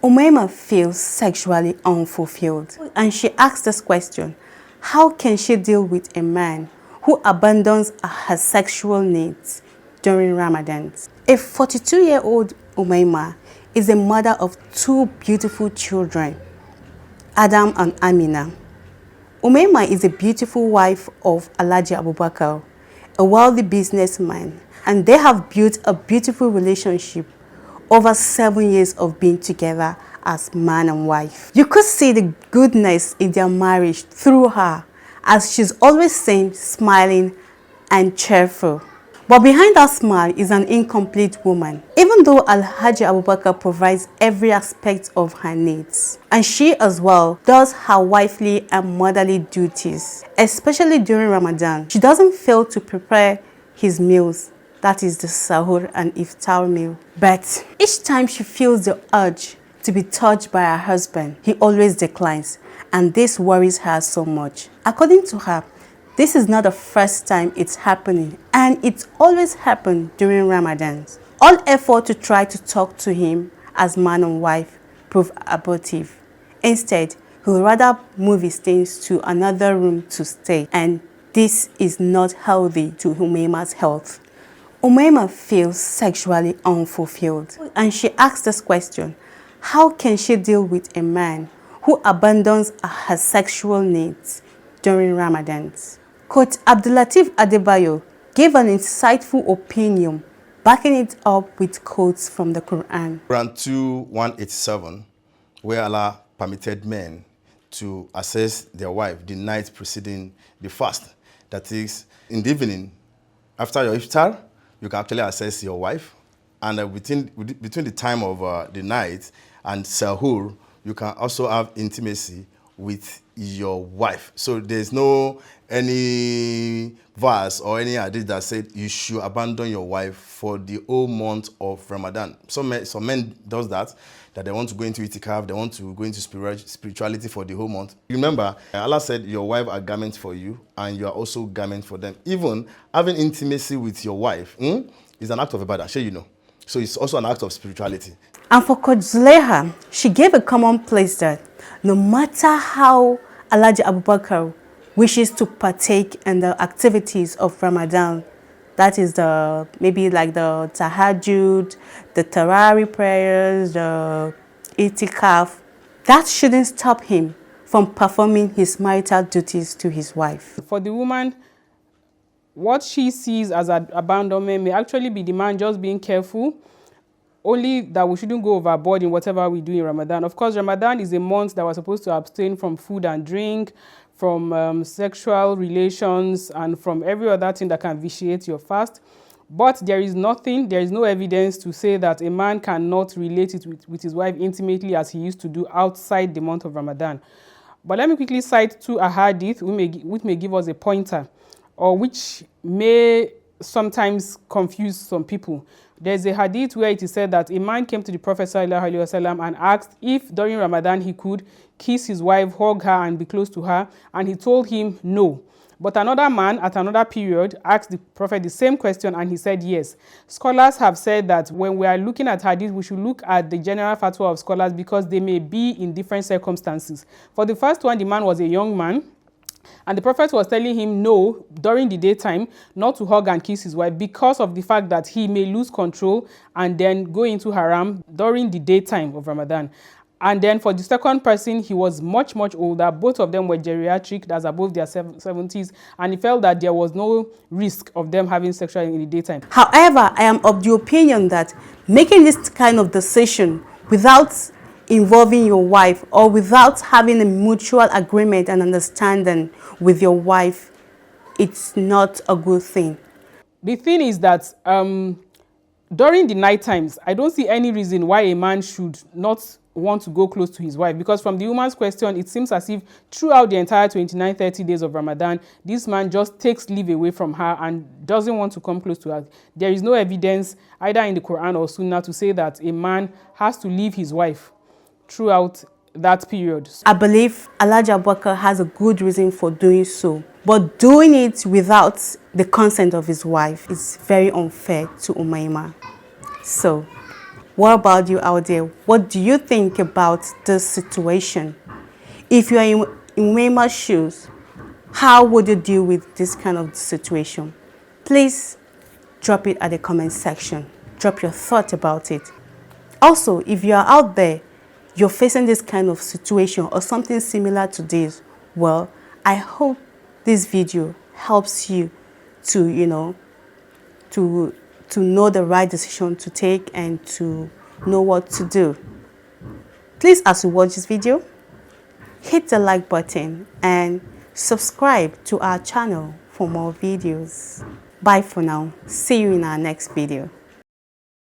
Umaima feels sexually unfulfilled, and she asks this question: how can she deal with a man who abandons her sexual needs during Ramadan? A 42-year-old Umaima is a mother of two beautiful children, Adam and Amina. Umaima is a beautiful wife of Alhaji Abubakar, a wealthy businessman, and they have built a beautiful relationship over 7 years of being together as man and wife. You could see the goodness in their marriage through her, as she's always saying, smiling and cheerful. But behind that smile is an incomplete woman. Even though Alhaji Abubakar provides every aspect of her needs, and she as well does her wifely and motherly duties, especially during Ramadan, she doesn't fail to prepare his meals, that is the sahur and iftar meal. But each time she feels the urge to be touched by her husband, he always declines, and this worries her so much. According to her, this is not the first time it's happening, and it's always happened during Ramadan. All effort to try to talk to him as man and wife prove abortive. Instead, he would rather move his things to another room to stay, and this is not healthy to Umaima's health. Umaima feels sexually unfulfilled, and she asks this question: how can she deal with a man who abandons her sexual needs during Ramadan? Coach Abdulateef Adebayo gave an insightful opinion, backing it up with quotes from the Quran. Quran 2:187, where Allah permitted men to access their wife the night preceding the fast. That is, in the evening, after your iftar, you can actually access your wife. And between the time of the night and sahur, you can also have intimacy with your wife. So there's no any verse or any hadith that said you should abandon your wife for the whole month of Ramadan. Some men does that they want to go into itikaf, they want to go into spirituality for the whole month. Remember, Allah said your wife are garments for you, and you are also garments for them. Even having intimacy with your wife is an act of ibadah, sure you know. So it's also an act of spirituality. And for Coach Zuleha, she gave a common place that no matter how Alhaji Abubakar wishes to partake in the activities of Ramadan, that is maybe like the tahajjud, the tarawih prayers, the itikaf, that shouldn't stop him from performing his marital duties to his wife. For the woman, what she sees as an abandonment may actually be the man just being careful, only that we shouldn't go overboard in whatever we do in Ramadan. Of course, Ramadan is a month that we're supposed to abstain from food and drink, from sexual relations, and from every other thing that can vitiate your fast. But there is no evidence to say that a man cannot relate it with his wife intimately as he used to do outside the month of Ramadan. But let me quickly cite two ahadith which may give us a pointer, or which may sometimes confuse some people. There's a hadith where it is said that a man came to the Prophet ﷺ and asked if during Ramadan he could kiss his wife, hug her, and be close to her, and he told him no. But another man at another period asked the Prophet the same question, and he said yes. Scholars have said that when we are looking at hadith, we should look at the general fatwa of scholars because they may be in different circumstances. For the first one, the man was a young man, and the Prophet was telling him no during the daytime, not to hug and kiss his wife because of the fact that he may lose control and then go into haram during the daytime of Ramadan. And then for the second person, he was much, much older. Both of them were geriatric, that's above their 70s, and he felt that there was no risk of them having sexual in the daytime. However, I am of the opinion that making this kind of decision without involving your wife or without having a mutual agreement and understanding with your wife, it's not a good thing. The thing is that during the night times, I don't see any reason why a man should not want to go close to his wife, because from the woman's question, it seems as if throughout the entire 29-30 days of Ramadan, this man just takes leave away from her and doesn't want to come close to her. There is no evidence either in the Quran or Sunnah to say that a man has to leave his wife throughout that period. I believe Alhaji Abubakar has a good reason for doing so, but doing it without the consent of his wife is very unfair to Umaima. So What about you out there? What do you think about this situation? If you are in Waymar's shoes, how would you deal with this kind of situation? Please drop it at the comment section. Drop your thought about it. Also, if you are out there, you're facing this kind of situation or something similar to this, well, I hope this video helps you to, to know the right decision to take and to know what to do. Please, as you watch this video, hit the like button and subscribe to our channel for more videos. Bye for now. See you in our next video.